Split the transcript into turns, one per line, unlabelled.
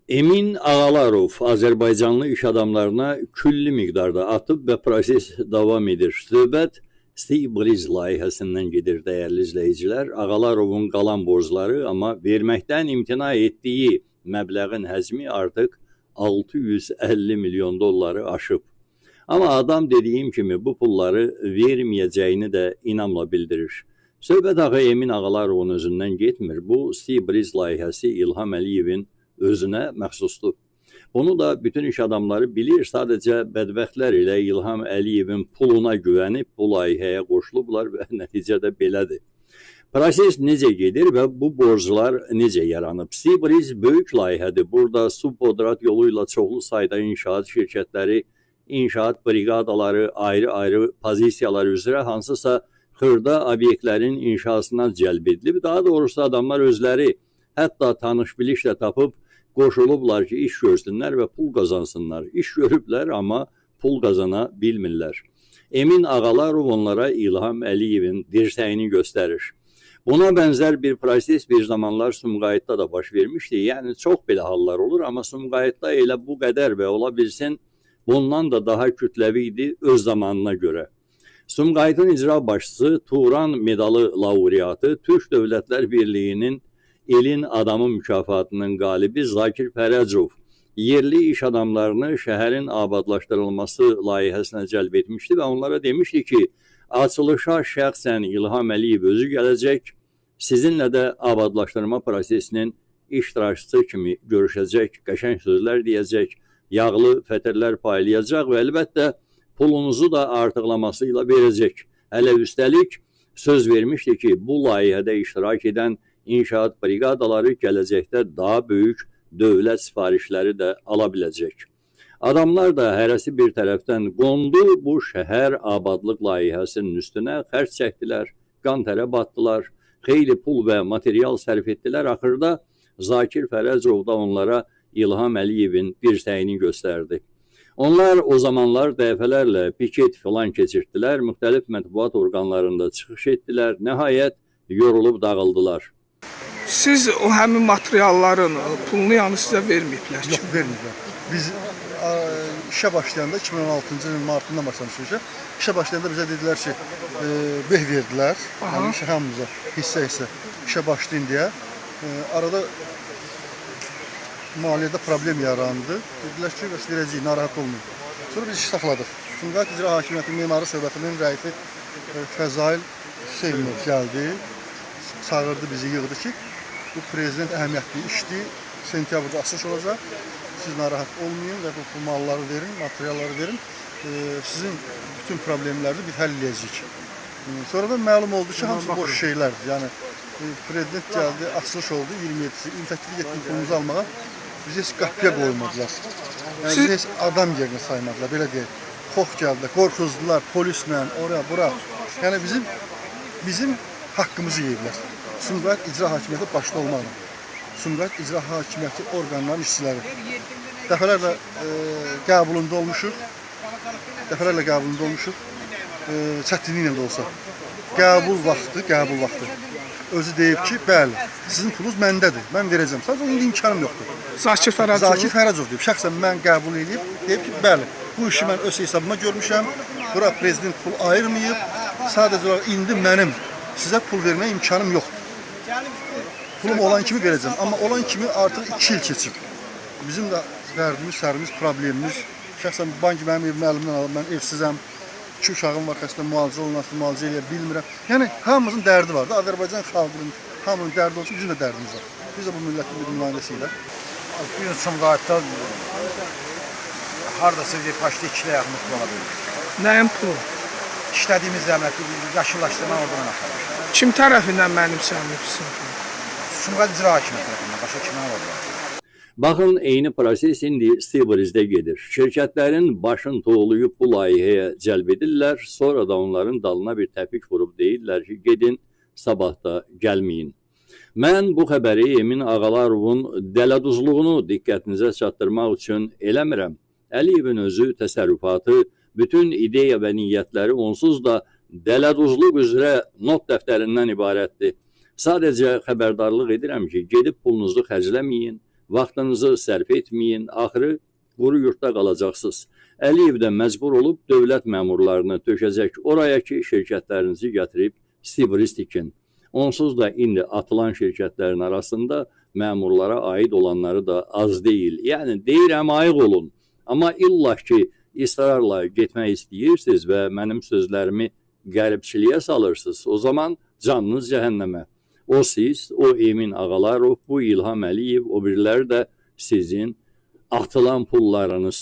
Emin Ağalarov Azərbaycanlı iş adamlarına külli miqdarda atıb və proses davam edir. Söhbət Stibris layihəsindən gedir, dəyərli izləyicilər. Ağalarovun qalan borcları, amma verməkdən imtina etdiyi məbləğin həzmi artıq 650 milyon dolları aşıb. Amma adam dediyim kimi bu pulları verməyəcəyini də inamla bildirir. Söhbət axı Emin Ağalarovun özündən getmir. Bu Stibris layihəsi İlham Əliyevin özünə məxsusdur. Bunu da bütün iş adamları bilir. Sadəcə bədbəxtlər ilə İlham Əliyevin puluna güvənib bu layihəyə qoşulublar və nəticədə belədir. Proses necə gedir və bu borclar necə yaranıb? Stibris böyük layihədir. Burada subpodrat yolu ilə çoxlu sayda inşaat şirkətləri, inşaat briqadaları, ayrı-ayrı pozisiyalar üzrə hansısa xırda obyektlərin inşasına cəlb edilib. Daha doğrusu adamlar özləri hətta tanış-bilişlə tapıb qoşulublar ki, iş görsünlər və pul qazansınlar. İş görüblər, amma pul qazana bilmirlər. Emin Ağalarov onlara İlham Əliyevin dirsəyini göstərir. Buna bənzər bir proses bir zamanlar Sumqayıtda da baş vermişdi. Yəni, çox belə hallar olur, amma Sumqayıtda elə bu qədər və ola bilsin, bundan da daha kütləvi idi öz zamanına görə. Sumqayıtın icra başçısı, Turan medalı laureatı, Türk Dövlətlər Birliyinin Elin Adamı mükafatının qalibi Zakir Fərəcov yerli iş adamlarını şəhərin abadlaşdırılması layihəsinə cəlb etmişdi və onlara demişdi ki, açılışa şəxsən İlham Əliyev özü gələcək, sizinlə də abadlaşdırma prosesinin iştirakçısı kimi görüşəcək, qəşəng sözlər deyəcək, yağlı fətərlər paylayacaq və əlbəttə pulunuzu da artıqlaması ilə verəcək. Hələ üstəlik söz vermişdi ki, bu layihədə iştirak edən İnşaat briqadaları gələcəkdə daha böyük dövlət sifarişləri də ala biləcək. Adamlar da hərəsi bir tərəfdən qondu bu şəhər abadlıq layihəsinin üstünə, xərc çəkdilər, qan tərə batdılar, xeyli pul və material sərf etdilər. Axırda Zakir Fərəcov da onlara İlham Əliyevin dirsəyini göstərdi. Onlar o zamanlar dəfələrlə piket filan keçirdilər, müxtəlif mətbuat orqanlarında çıxış etdilər, nəhayət yorulub dağıldılar.
Siz o həmin materialların pulunu yəni sizə verməyiblər ki?
Yox, verməyiblər. Biz işə başlayanda 2016-cı ilin martından başlamışıq işə. İşə başlayanda bizə dedilər ki, beh verdilər. Yəni işə hamımıza hissə işə başlayın deyə. Arada maliyyədə problem yarandı. Dedilər ki, bəs verəcəyik, narahat olmayın. Sonra biz iş saxladıq. Sumqayıt İcra Hakimiyyəti Memarı Şöbəsinin rəisi Fəzail Hüseynov gəldi. Çağırdı bizi, yığdı ki, bu prezident əhəmiyyətli işdir, sentyabrda açılış olacaq, siz narahat olmayın və bu malları verin, materialları verin, sizin bütün problemlərinizi biz həll edəcəyik. Sonra da məlum oldu ki, hamısı boş şeylərdir. Yəni, prezident gəldi, açılış oldu, 27-si, infəkli getdik pulumuzu almağa, bizi heç qapıya qoymadılar. Yəni, bizi heç adam yerinə saymadılar, belə deyək. Xox gəldilər, qorxuzdular, polislə, oraya, bura. Yəni, bizim haqqımızı yeyiblər. Sumqayıt İcra Hakimiyyəti başda olmaqla. Sumqayıt İcra Hakimiyyəti orqanlarının işçiləri. Dəfələrlə qəbulunda olmuşuq. Çətinliklə də olsa. Qəbul vaxtı. Özü deyib ki, bəli, sizin pulunuz məndədir, mən verəcəm. Sadəcə onun imkanım yoxdur.
Zakir Fərəcov
deyib. Şəxsən mən qəbul edib, deyib ki, bəli, bu işi mən öz hesabıma görmüşəm. Bura prezident pul ayırmayıb. Sadəcə olaraq indi mənim sizə pul verməyə imkanım yoxdur. Pulum olan kimi verəcəm. Amma olan kimi artıq 2 il keçib. Bizim də dərdimiz, sərimiz, problemimiz. Şəxsən bank mənim evimi əlimdən alıb, mən evsizəm. 2 uşağım var, xəstə müalicə olunasın, müalicə eləyə bilmirəm. Yəni, hamımızın dərdi var da. Azərbaycan xalqının, hamının dərdi olsun, bizim də dərdimiz var. Biz də bu millətin bir nümayəndəsiylə.
Bir gün Sumqayıtda haradasa bir başda 2 layağımız ola bilir.
Nəyin pulu?
İşlədiyimiz əməkli, yaşıllaşdırma oradan aparır.
Kim tərəfindən mənimsənmişsin?
Sumqayıt İcra Hakimiyyəti tərəfindən, başqa kimdən olacaq?
Baxın, eyni proses indi Stibrisdə gedir. Şirkətlərin başın toğulayıb bu layihəyə cəlb edirlər, sonra da onların dalına bir təpik vurub deyirlər ki, gedin, sabah da gəlməyin. Mən bu xəbəri Emin Ağalarovun dələduzluğunu diqqətinizə çatdırmaq üçün eləmirəm. Əliyevin özü təsərrüfatı, bütün ideya və niyyətləri onsuz da dələduzluq üzrə not dəftərindən ibarətdir. Sadəcə xəbərdarlıq edirəm ki, gedib pulunuzu xərcləməyin, Vaxtınızı sərf etməyin, axırı quru yurtda qalacaqsınız. Əliyev də məcbur olub dövlət məmurlarını tökəcək oraya ki, şirkətlərinizi gətirib Stibrist tikin. Onsuz da indi atılan şirkətlərin arasında məmurlara aid olanları da az deyil. Yəni deyirəm, ayıq olun. Amma illa ki, israrla getmək istəyirsiniz və mənim sözlərimi qəribçiliyə salırsınız, o zaman canınız cəhənnəmə. O siz, o Emin Ağalarov, bu İlham Əliyev, o biriləri də sizin atılan pullarınız.